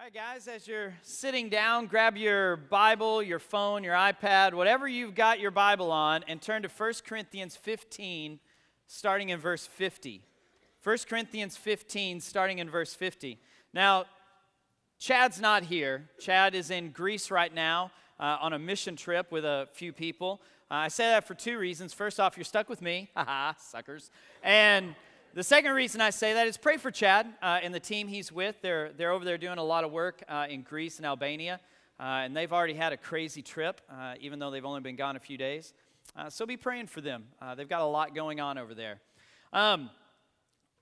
All right, guys, as you're sitting down, grab your Bible, your phone, your iPad, whatever you've got your Bible on, and turn to 1 Corinthians 15, starting in verse 50. 1 Corinthians 15, starting in verse 50. Now, Chad's not here. Chad is in Greece right now on a mission trip with a few people. I say that for two reasons. First off, you're stuck with me. Haha, suckers. And the second reason I say that is pray for Chad and the team he's with. They're over there doing a lot of work in Greece and Albania, and they've already had a crazy trip, even though they've only been gone a few days. So be praying for them. They've got a lot going on over there.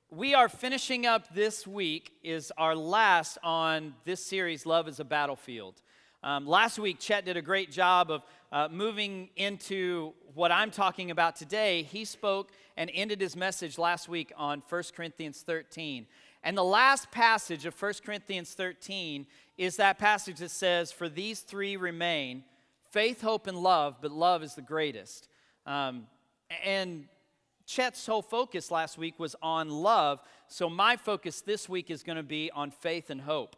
We are finishing up this week, is our last on this series, Love is a Battlefield. Last week, Chet did a great job of moving into what I'm talking about today. He spoke and ended his message last week on 1 Corinthians 13. And the last passage of 1 Corinthians 13 is that passage that says, "For these three remain, faith, hope, and love, but love is the greatest." And Chet's whole focus last week was on love, so my focus this week is going to be on faith and hope.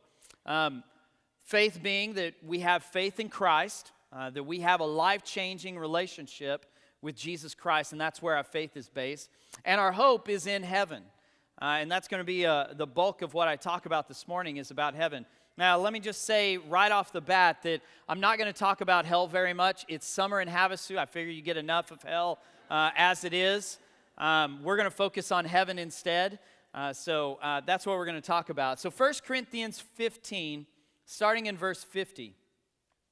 Faith being that we have faith in Christ, that we have a life-changing relationship with Jesus Christ, and that's where our faith is based. And our hope is in heaven, and that's going to be the bulk of what I talk about this morning is about heaven. Now, let me just say right off the bat that I'm not going to talk about hell very much. It's summer in Havasu. I figure you get enough of hell as it is. We're going to focus on heaven instead, so that's what we're going to talk about. So 1 Corinthians 15, starting in verse 50,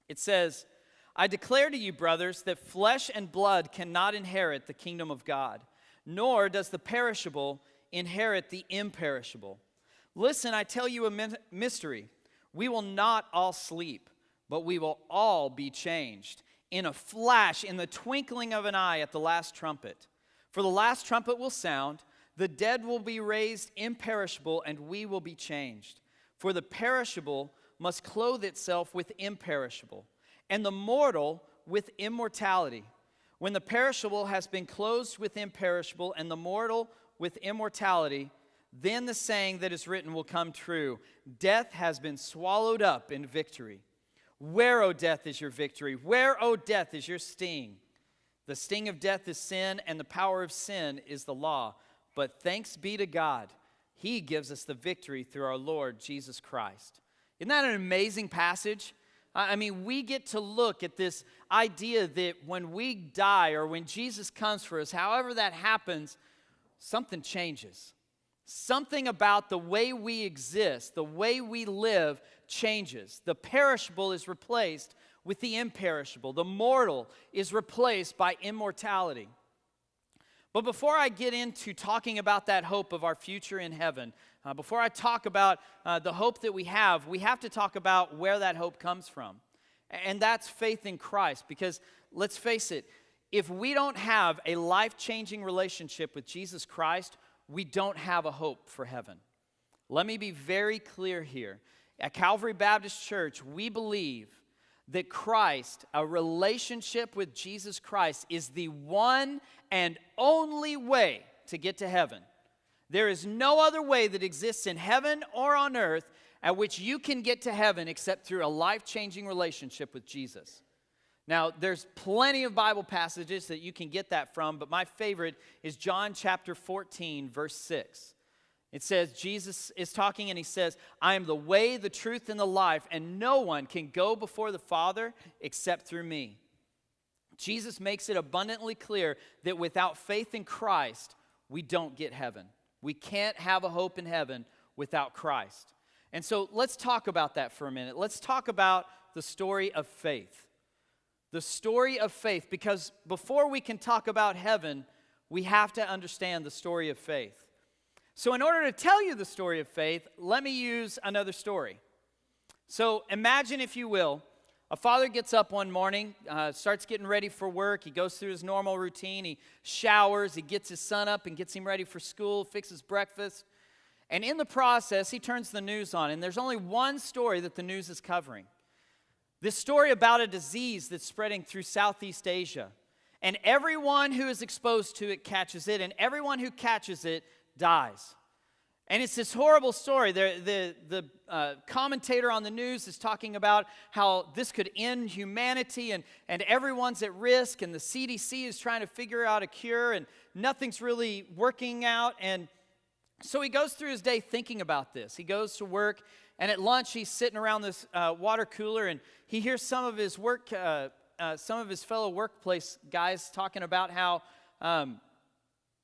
it says, "I declare to you, brothers, that flesh and blood cannot inherit the kingdom of God, nor does the perishable inherit the imperishable. Listen, I tell you a mystery. We will not all sleep, but we will all be changed. In a flash, in the twinkling of an eye at the last trumpet. For the last trumpet will sound, the dead will be raised imperishable, and we will be changed. For the perishable must clothe itself with imperishable, and the mortal with immortality. When the perishable has been clothed with imperishable, and the mortal with immortality, then the saying that is written will come true. Death has been swallowed up in victory. Where, O death, is your victory? Where, O death, is your sting? The sting of death is sin, and the power of sin is the law. But thanks be to God, He gives us the victory through our Lord Jesus Christ." Isn't that an amazing passage? I mean, we get to look at this idea that when we die or when Jesus comes for us, however that happens, something changes. Something about the way we exist, the way we live changes. The perishable is replaced with the imperishable. The mortal is replaced by immortality. But before I get into talking about that hope of our future in heaven, before I talk about the hope that we have to talk about where that hope comes from. And that's faith in Christ. Because let's face it, if we don't have a life-changing relationship with Jesus Christ, we don't have a hope for heaven. Let me be very clear here. At Calvary Baptist Church, we believe that Christ, a relationship with Jesus Christ, is the one and only way to get to heaven. There is no other way that exists in heaven or on earth at which you can get to heaven except through a life-changing relationship with Jesus. Now, there's plenty of Bible passages that you can get that from, but my favorite is John chapter 14, verse 6. It says, Jesus is talking and he says, "I am the way, the truth, and the life, and no one can go before the Father except through me." Jesus makes it abundantly clear that without faith in Christ, we don't get heaven. We can't have a hope in heaven without Christ. And so let's talk about that for a minute. Let's talk about the story of faith. The story of faith, because before we can talk about heaven, we have to understand the story of faith. So in order to tell you the story of faith, let me use another story. So imagine, if you will, a father gets up one morning, starts getting ready for work. He goes through his normal routine. He showers. He gets his son up and gets him ready for school, fixes breakfast. And in the process, he turns the news on. And there's only one story that the news is covering. This story about a disease that's spreading through Southeast Asia. And everyone who is exposed to it catches it. And everyone who catches it dies. And it's this horrible story. The commentator on the news is talking about how this could end humanity, and everyone's at risk, and the CDC is trying to figure out a cure, and nothing's really working out. And so he goes through his day thinking about this. He goes to work, and at lunch he's sitting around this water cooler, and he hears some of his fellow workplace guys talking about how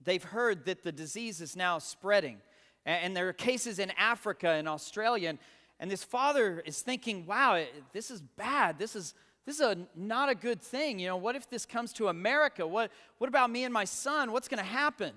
they've heard that the disease is now spreading. And there are cases in Africa and Australia, and this father is thinking, wow, this is bad. This is not a good thing. You know, what if this comes to America? What about me and my son? What's going to happen?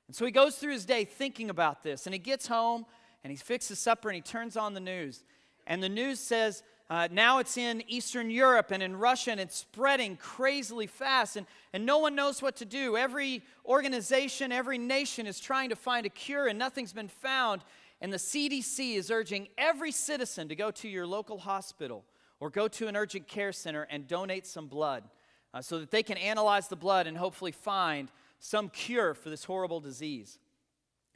And so he goes through his day thinking about this, and he gets home, and he fixes supper, and he turns on the news. And the news says, now it's in Eastern Europe and in Russia, and it's spreading crazily fast, and no one knows what to do. Every organization, every nation is trying to find a cure, and nothing's been found. And the CDC is urging every citizen to go to your local hospital or go to an urgent care center and donate some blood so that they can analyze the blood and hopefully find some cure for this horrible disease.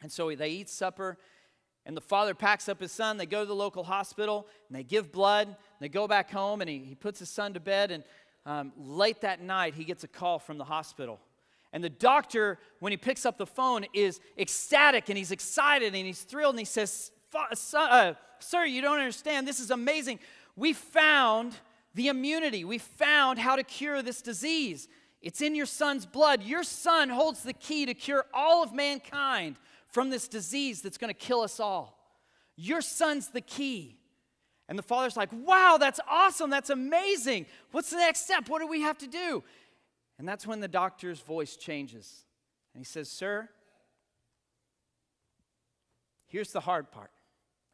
And so they eat supper. And the father packs up his son. They go to the local hospital, and they give blood. And they go back home, and he puts his son to bed. And late that night, he gets a call from the hospital. And the doctor, when he picks up the phone, is ecstatic, and he's excited, and he's thrilled. And he says, sir, you don't understand. This is amazing. We found the immunity. We found how to cure this disease. It's in your son's blood. Your son holds the key to cure all of mankind from this disease that's going to kill us all. Your son's the key. And the father's like, wow, that's awesome. That's amazing. What's the next step? What do we have to do? And that's when the doctor's voice changes. And he says, sir, here's the hard part.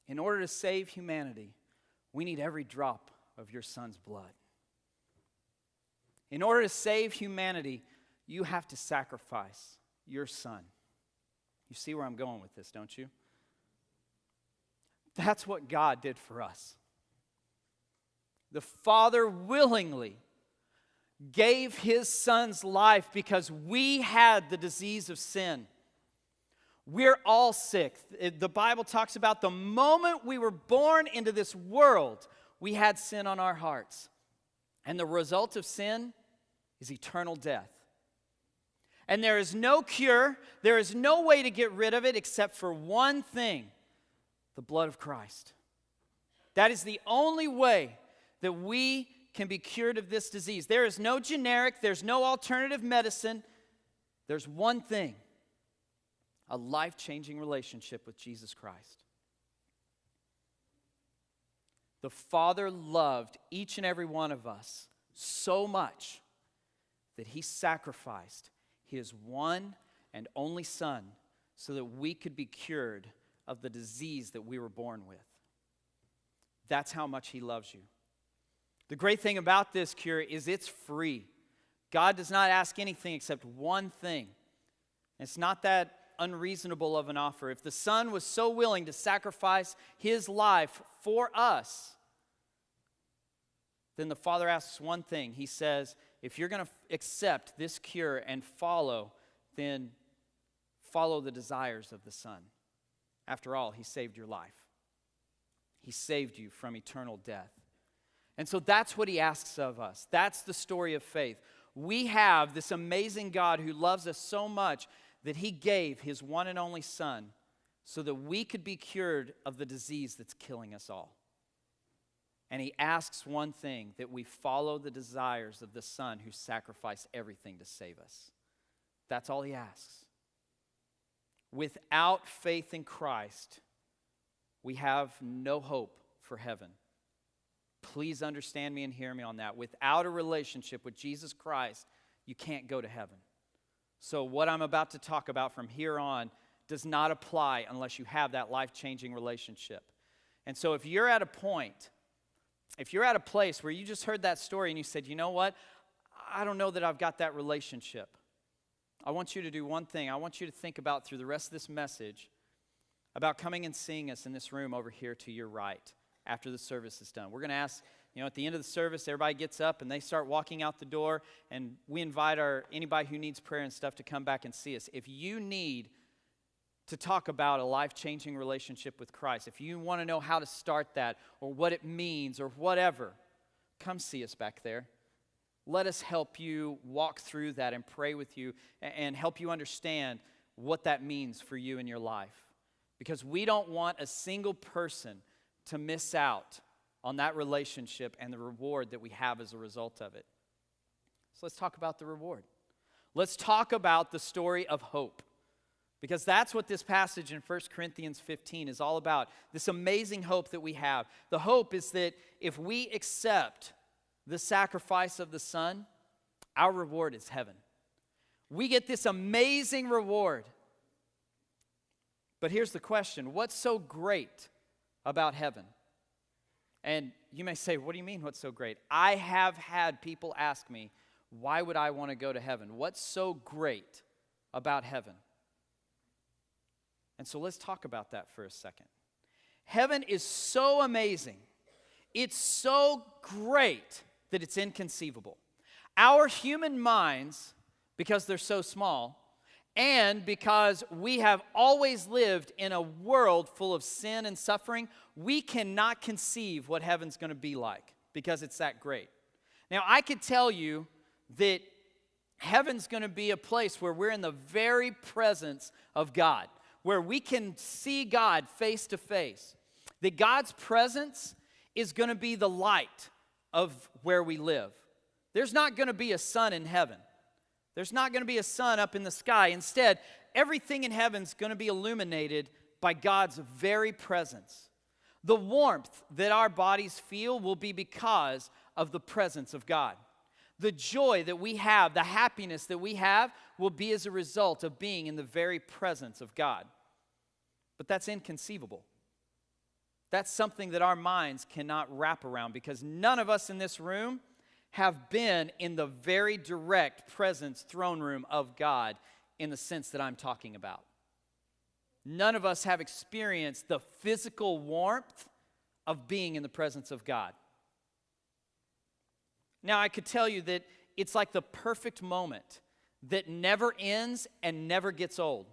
In order to save humanity, we need every drop of your son's blood. In order to save humanity, you have to sacrifice your son. You see where I'm going with this, don't you? That's what God did for us. The Father willingly gave his son's life because we had the disease of sin. We're all sick. The Bible talks about the moment we were born into this world, we had sin on our hearts. And the result of sin is eternal death. And there is no cure, there is no way to get rid of it except for one thing, the blood of Christ. That is the only way that we can be cured of this disease. There is no generic, there's no alternative medicine. There's one thing, a life-changing relationship with Jesus Christ. The Father loved each and every one of us so much that he sacrificed his one and only Son so that we could be cured of the disease that we were born with. That's how much he loves you. The great thing about this cure is it's free. God does not ask anything except one thing. It's not that unreasonable of an offer. If the Son was so willing to sacrifice his life for us, then the Father asks one thing. He says, if you're going to accept this cure and follow, then follow the desires of the Son. After all, he saved your life. He saved you from eternal death. And so that's what he asks of us. That's the story of faith. We have this amazing God who loves us so much that he gave his one and only Son so that we could be cured of the disease that's killing us all. And he asks one thing, that we follow the desires of the Son who sacrificed everything to save us. That's all he asks. Without faith in Christ, we have no hope for heaven. Please understand me and hear me on that. Without a relationship with Jesus Christ, you can't go to heaven. So what I'm about to talk about from here on does not apply unless you have that life-changing relationship. And so if you're at a point, if you're at a place where you just heard that story and you said, you know what, I don't know that I've got that relationship. I want you to do one thing. I want you to think about through the rest of this message about coming and seeing us in this room over here to your right after the service is done. We're going to ask, at the end of the service, everybody gets up and they start walking out the door, and we invite anybody who needs prayer and stuff to come back and see us. If you need to talk about a life-changing relationship with Christ, if you want to know how to start that or what it means or whatever, come see us back there. Let us help you walk through that and pray with you and help you understand what that means for you in your life. Because we don't want a single person to miss out on that relationship and the reward that we have as a result of it. So let's talk about the reward. Let's talk about the story of hope. Because that's what this passage in 1 Corinthians 15 is all about. This amazing hope that we have. The hope is that if we accept the sacrifice of the Son, our reward is heaven. We get this amazing reward. But here's the question: what's so great about heaven? And you may say, what do you mean, what's so great? I have had people ask me, why would I want to go to heaven? What's so great about heaven? And so let's talk about that for a second. Heaven is so amazing. It's so great that it's inconceivable. Our human minds, because they're so small, and because we have always lived in a world full of sin and suffering, we cannot conceive what heaven's going to be like because it's that great. Now, I could tell you that heaven's going to be a place where we're in the very presence of God, where we can see God face to face. That God's presence is going to be the light of where we live. There's not going to be a sun in heaven. There's not going to be a sun up in the sky. Instead, everything in heaven's going to be illuminated by God's very presence. The warmth that our bodies feel will be because of the presence of God. The joy that we have, the happiness that we have, will be as a result of being in the very presence of God. But that's inconceivable. That's something that our minds cannot wrap around because none of us in this room have been in the very direct presence, throne room of God in the sense that I'm talking about. None of us have experienced the physical warmth of being in the presence of God. Now, I could tell you that it's like the perfect moment that never ends and never gets old.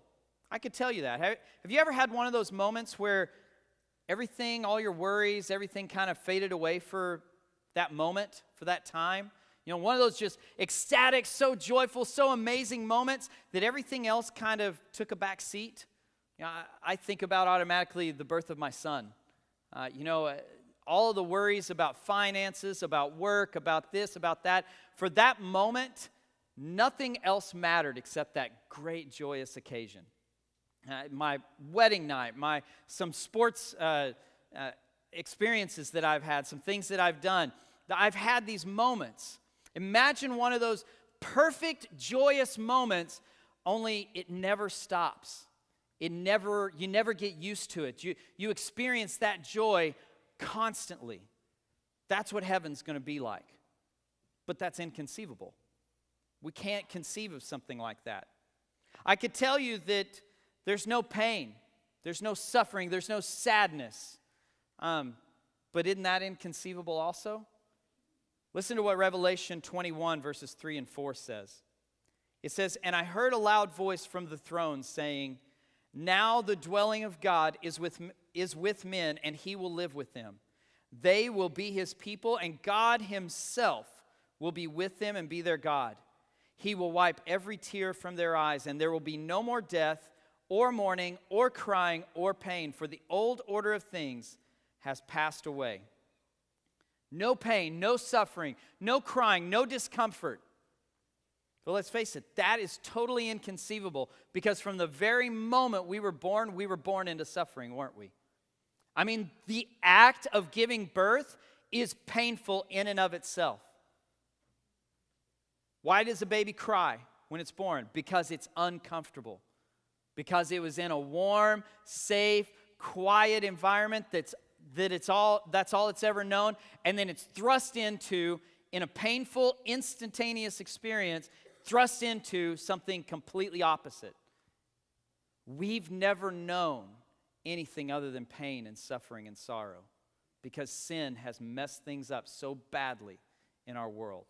I could tell you that. Have you ever had one of those moments where everything, all your worries, everything kind of faded away for that moment, for that time? You know, one of those just ecstatic, so joyful, so amazing moments that everything else kind of took a back seat. You know, I think about automatically the birth of my son. All of the worries about finances, about work, about this, about that. For that moment, nothing else mattered except that great, joyous occasion. My wedding night, some sports experiences that I've had, some things that I've done. I've had these moments. Imagine one of those perfect, joyous moments, only it never stops. You never get used to it. You experience that joy constantly. That's what heaven's going to be like. But that's inconceivable. We can't conceive of something like that. I could tell you that there's no pain, there's no suffering, there's no sadness. But isn't that inconceivable also? Listen to what Revelation 21 verses 3 and 4 says. It says, "And I heard a loud voice from the throne saying, 'Now the dwelling of God is with men, and he will live with them. They will be his people, and God himself will be with them and be their God. He will wipe every tear from their eyes, and there will be no more death, or mourning, or crying, or pain, for the old order of things has passed away.'" No pain, no suffering, no crying, no discomfort. But let's face it, that is totally inconceivable because from the very moment we were born into suffering, weren't we? I mean, the act of giving birth is painful in and of itself. Why does a baby cry when it's born? Because it's uncomfortable. Because it was in a warm, safe, quiet environment that's all it's ever known, and then it's thrust into, in a painful, instantaneous experience, thrust into something completely opposite. We've never known anything other than pain and suffering and sorrow because sin has messed things up so badly in our world.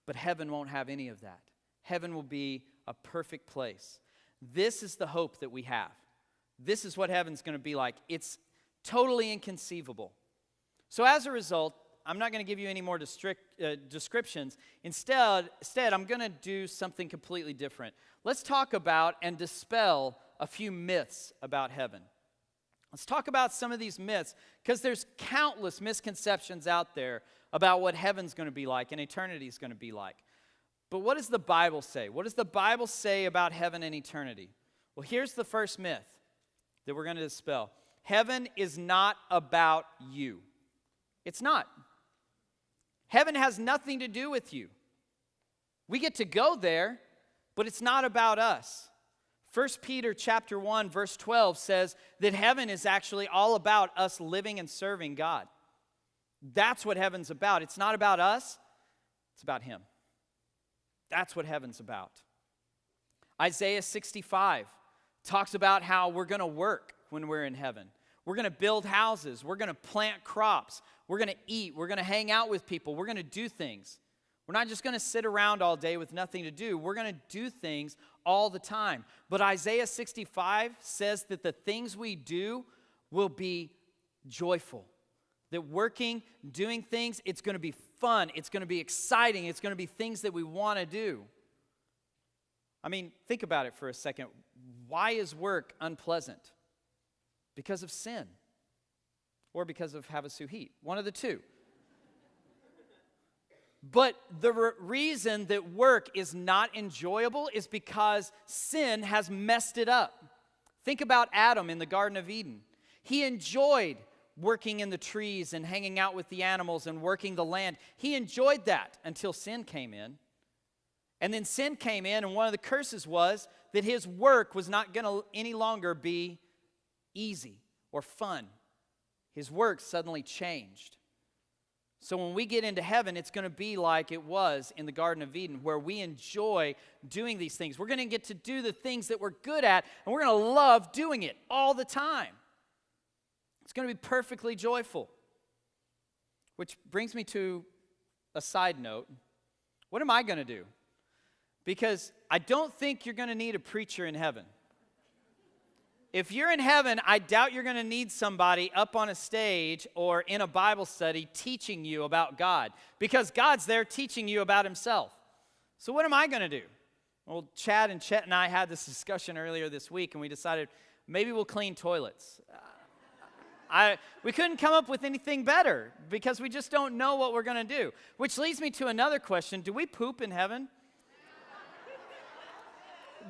But heaven won't have any of that. Heaven will be a perfect place. This is the hope that we have. This is what heaven's going to be like. It's totally inconceivable. So as a result, I'm not going to give you any more descriptions. Instead, I'm going to do something completely different. Let's talk about and dispel a few myths about heaven. Let's talk about some of these myths, because there's countless misconceptions out there about what heaven's going to be like and eternity is going to be like. But what does the Bible say? What does the Bible say about heaven and eternity? Well, here's the first myth that we're going to dispel. Heaven is not about you. It's not. Heaven has nothing to do with you. We get to go there, but it's not about us. 1 Peter chapter 1, verse 12 says that heaven is actually all about us living and serving God. That's what heaven's about. It's not about us, it's about Him. That's what heaven's about. Isaiah 65 talks about how we're going to work when we're in heaven. We're going to build houses. We're going to plant crops. We're going to eat. We're going to hang out with people. We're going to do things. We're not just going to sit around all day with nothing to do. We're going to do things all the time. But Isaiah 65 says that the things we do will be joyful. That working, doing things, it's going to be fun. It's going to be exciting. It's going to be things that we want to do. I mean, think about it for a second. Why is work unpleasant? Because of sin. Or because of Havasu heat. One of the two. But the reason that work is not enjoyable is because sin has messed it up. Think about Adam in the Garden of Eden. He enjoyed working in the trees and hanging out with the animals and working the land. He enjoyed that until sin came in. And then sin came in, and one of the curses was that his work was not going to any longer be easy or fun. His work suddenly changed. So when we get into heaven, it's going to be like it was in the Garden of Eden, where we enjoy doing these things. We're going to get to do the things that we're good at, and we're going to love doing it all the time. It's going to be perfectly joyful. Which brings me to a side note. What am I going to do? Because I don't think you're going to need a preacher in heaven. If you're in heaven, I doubt you're going to need somebody up on a stage or in a Bible study teaching you about God, because God's there teaching you about Himself. So what am I going to do? Well, Chad and Chet and I had this discussion earlier this week, and we decided maybe we'll clean toilets. We couldn't come up with anything better because we just don't know what we're going to do. Which leads me to another question. Do we poop in heaven?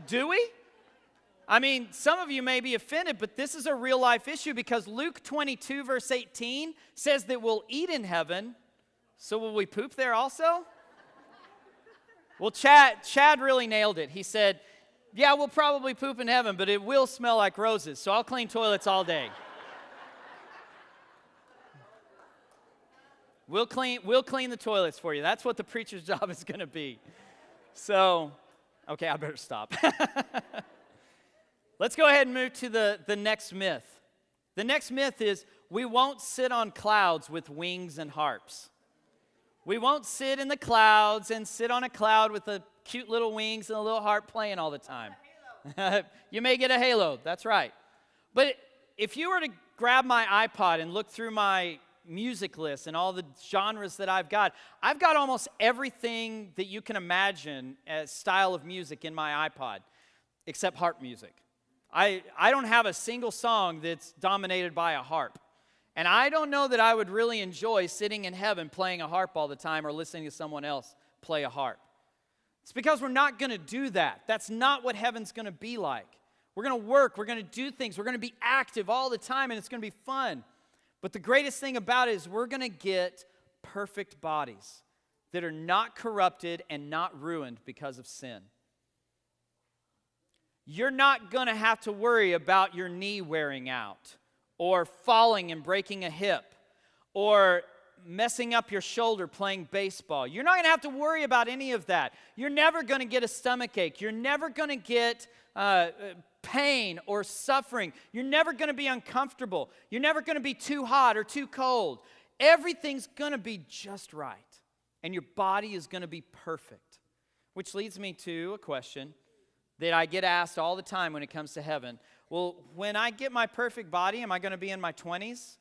Do we? I mean, some of you may be offended, but this is a real life issue, because Luke 22 verse 18 says that we'll eat in heaven. So will we poop there also? Well, Chad really nailed it. He said, yeah, we'll probably poop in heaven, but it will smell like roses, so I'll clean toilets all day. We'll clean the toilets for you. That's what the preacher's job is going to be. So, okay, I better stop. Let's go ahead and move to the next myth. The next myth is we won't sit on clouds with wings and harps. We won't sit in the clouds and sit on a cloud with the cute little wings and a little harp playing all the time. You may get a halo, that's right. But if you were to grab my iPod and look through my music list and all the genres that I've got almost everything that you can imagine as style of music in my iPod, except harp music. I don't have a single song that's dominated by a harp. And I don't know that I would really enjoy sitting in heaven playing a harp all the time or listening to someone else play a harp. It's because we're not going to do that. That's not what heaven's going to be like. We're going to work, we're going to do things, we're going to be active all the time, and it's going to be fun. But the greatest thing about it is we're going to get perfect bodies that are not corrupted and not ruined because of sin. You're not going to have to worry about your knee wearing out or falling and breaking a hip or messing up your shoulder playing baseball. You're not going to have to worry about any of that. You're never going to get a stomachache. You're never going to get pain or suffering. You're never going to be uncomfortable. You're never going to be too hot or too cold. Everything's going to be just right. And your body is going to be perfect. Which leads me to a question. that I get asked all the time when it comes to heaven. Well, when I get my perfect body, am I going to be in my 20s?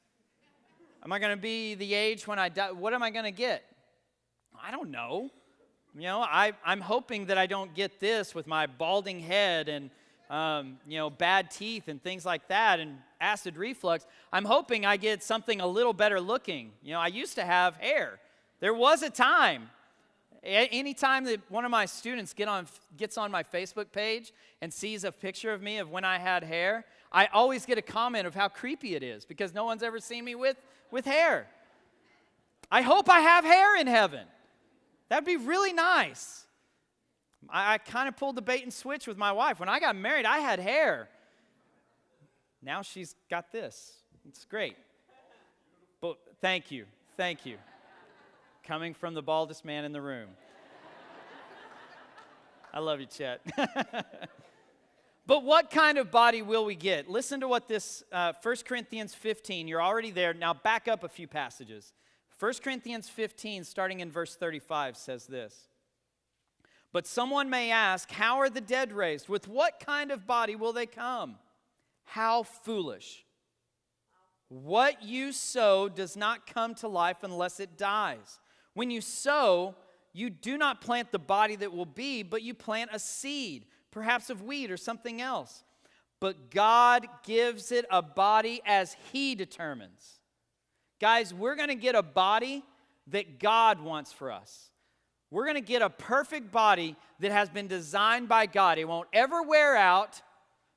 Am I going to be the age when I die? What am I going to get? I don't know. You know, I'm hoping that I don't get this with my balding head and, bad teeth and things like that and acid reflux. I'm hoping I get something a little better looking. You know, I used to have hair. There was a time. Anytime that one of my students gets on my Facebook page and sees a picture of me of when I had hair, I always get a comment of how creepy it is because no one's ever seen me with hair. I hope I have hair in heaven. That'd be really nice. I kind of pulled the bait and switch with my wife. When I got married, I had hair. Now she's got this. It's great. But thank you. Coming from the baldest man in the room. I love you, Chet. But what kind of body will we get? Listen to what this 1 Corinthians 15, you're already there. Now back up a few passages. 1 Corinthians 15, starting in verse 35, says this. But someone may ask, how are the dead raised? With what kind of body will they come? How foolish. What you sow does not come to life unless it dies. When you sow, you do not plant the body that will be, but you plant a seed, perhaps of wheat or something else. But God gives it a body as He determines. Guys, we're going to get a body that God wants for us. We're going to get a perfect body that has been designed by God. It won't ever wear out.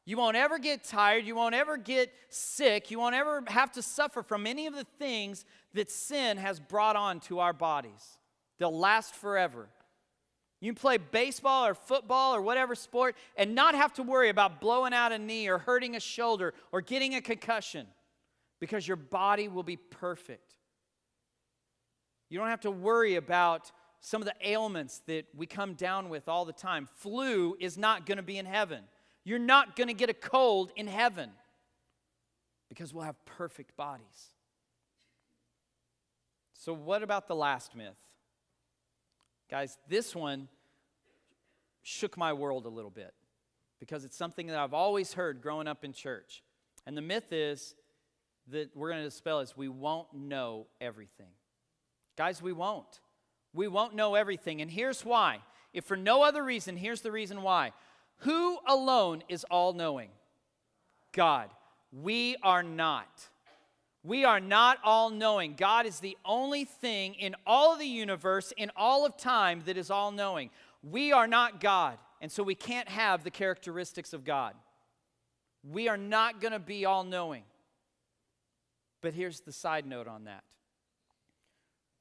You won't ever get tired. You won't ever get sick. You won't ever have to suffer from any of the things that sin has brought on to our bodies. They'll last forever. You can play baseball or football or whatever sport and not have to worry about blowing out a knee or hurting a shoulder or getting a concussion because your body will be perfect. You don't have to worry about some of the ailments that we come down with all the time. Flu is not going to be in heaven. You're not going to get a cold in heaven because we'll have perfect bodies. So what about the last myth? Guys, this one shook my world a little bit because it's something that I've always heard growing up in church. And the myth is that we're going to dispel is we won't know everything. Guys, we won't. We won't know everything. And here's why. If for no other reason, here's the reason why. Who alone is all-knowing? God. We are not. We are not all-knowing. God is the only thing in all of the universe, in all of time, that is all-knowing. We are not God, and so we can't have the characteristics of God. We are not going to be all-knowing. But here's the side note on that.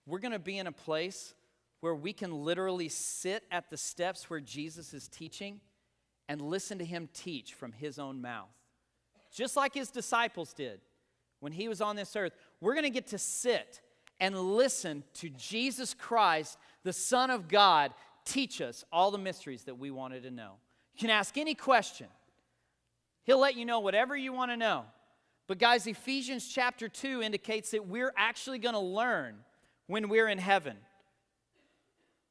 We're going to be in a place where we can literally sit at the steps where Jesus is teaching and listen to Him teach from His own mouth. Just like His disciples did when He was on this earth. We're going to get to sit and listen to Jesus Christ, the Son of God, teach us all the mysteries that we wanted to know. You can ask any question. He'll let you know whatever you want to know. But guys, Ephesians chapter 2 indicates that we're actually going to learn when we're in heaven.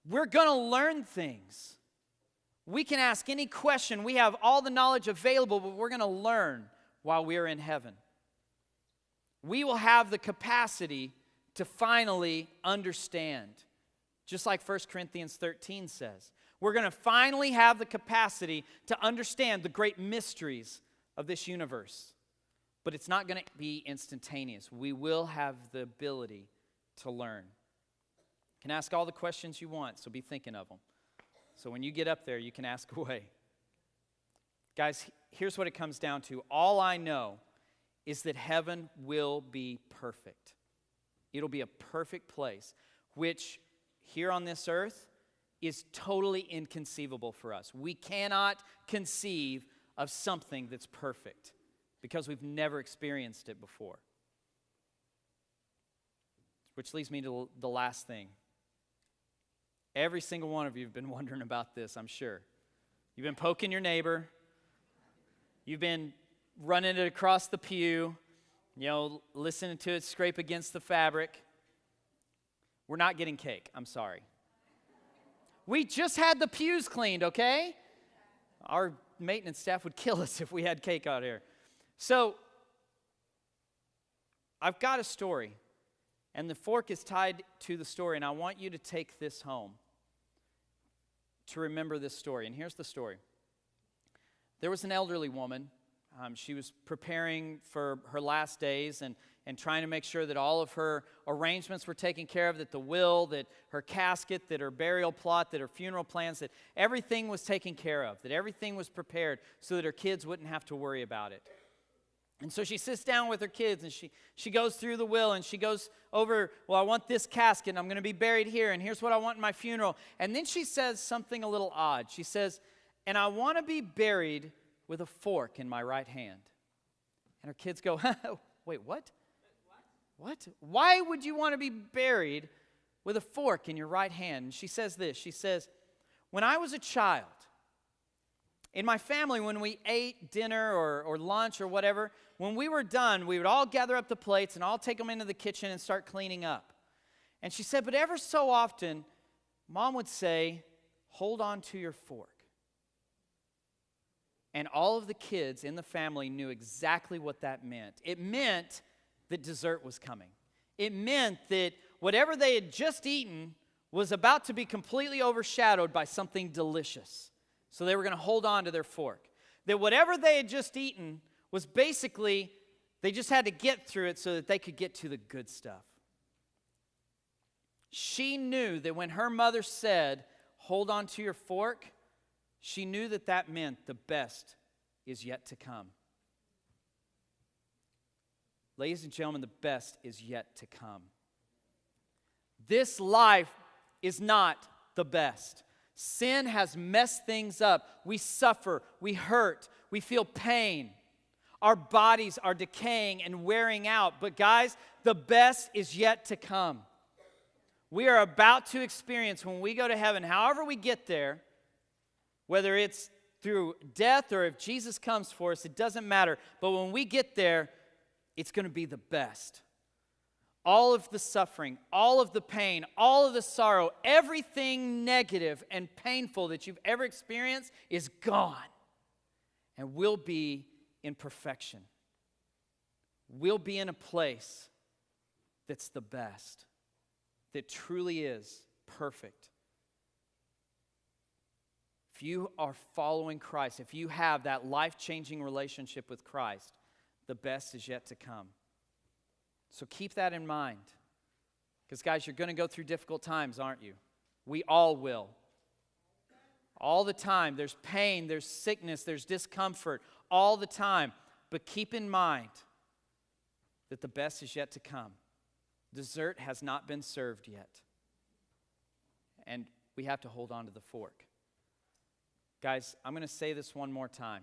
We're going to learn things. We can ask any question. We have all the knowledge available, but we're going to learn while we're in heaven. We will have the capacity to finally understand, just like 1 Corinthians 13 says. We're going to finally have the capacity to understand the great mysteries of this universe. But it's not going to be instantaneous. We will have the ability to learn. You can ask all the questions you want, so be thinking of them. So when you get up there, you can ask away. Guys, here's what it comes down to. All I know is that heaven will be perfect. It'll be a perfect place, which here on this earth is totally inconceivable for us. We cannot conceive of something that's perfect because we've never experienced it before. Which leads me to the last thing. Every single one of you have been wondering about this, I'm sure. You've been poking your neighbor. You've been running it across the pew, listening to it scrape against the fabric. We're not getting cake, I'm sorry. We just had the pews cleaned, okay? Our maintenance staff would kill us if we had cake out here. So, I've got a story, and the fork is tied to the story, and I want you to take this home to remember this story. And here's the story. There was an elderly woman. She was preparing for her last days and trying to make sure that all of her arrangements were taken care of, that the will, that her casket, that her burial plot, that her funeral plans, that everything was taken care of, that everything was prepared so that her kids wouldn't have to worry about it. And so she sits down with her kids, and she goes through the will, and she goes over, well, I want this casket, and I'm going to be buried here, and here's what I want in my funeral. And then she says something a little odd. She says, and I want to be buried with a fork in my right hand. And her kids go, wait, what? What? Why would you want to be buried with a fork in your right hand? And she says this. She says, when I was a child, in my family, when we ate dinner or lunch or whatever, when we were done, we would all gather up the plates and all take them into the kitchen and start cleaning up. And she said, but ever so often, Mom would say, hold on to your fork. And all of the kids in the family knew exactly what that meant. It meant that dessert was coming. It meant that whatever they had just eaten was about to be completely overshadowed by something delicious. So they were going to hold on to their fork. That whatever they had just eaten was basically, they just had to get through it so that they could get to the good stuff. She knew that when her mother said, hold on to your fork, she knew that that meant the best is yet to come. Ladies and gentlemen, the best is yet to come. This life is not the best. Sin has messed things up. We suffer, we hurt, we feel pain. Our bodies are decaying and wearing out. But guys, the best is yet to come. We are about to experience, when we go to heaven, however we get there, whether it's through death or if Jesus comes for us, it doesn't matter. But when we get there, it's going to be the best. All of the suffering, all of the pain, all of the sorrow, everything negative and painful that you've ever experienced is gone. And we'll be in perfection. We'll be in a place that's the best, that truly is perfect. If you are following Christ, if you have that life-changing relationship with Christ, the best is yet to come. So keep that in mind. Because, guys, you're going to go through difficult times, aren't you? We all will. All the time. There's pain, there's sickness, there's discomfort, all the time. But keep in mind that the best is yet to come. Dessert has not been served yet. And we have to hold on to the fork. Guys, I'm going to say this one more time.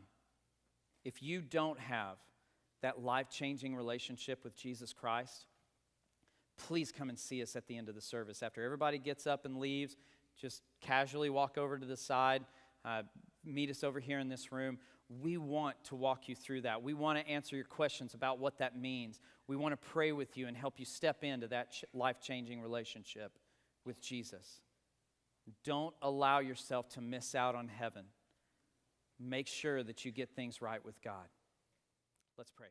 If you don't have that life-changing relationship with Jesus Christ, please come and see us at the end of the service. After everybody gets up and leaves, just casually walk over to the side, meet us over here in this room. We want to walk you through that. We want to answer your questions about what that means. We want to pray with you and help you step into that life-changing relationship with Jesus. Don't allow yourself to miss out on heaven. Make sure that you get things right with God. Let's pray.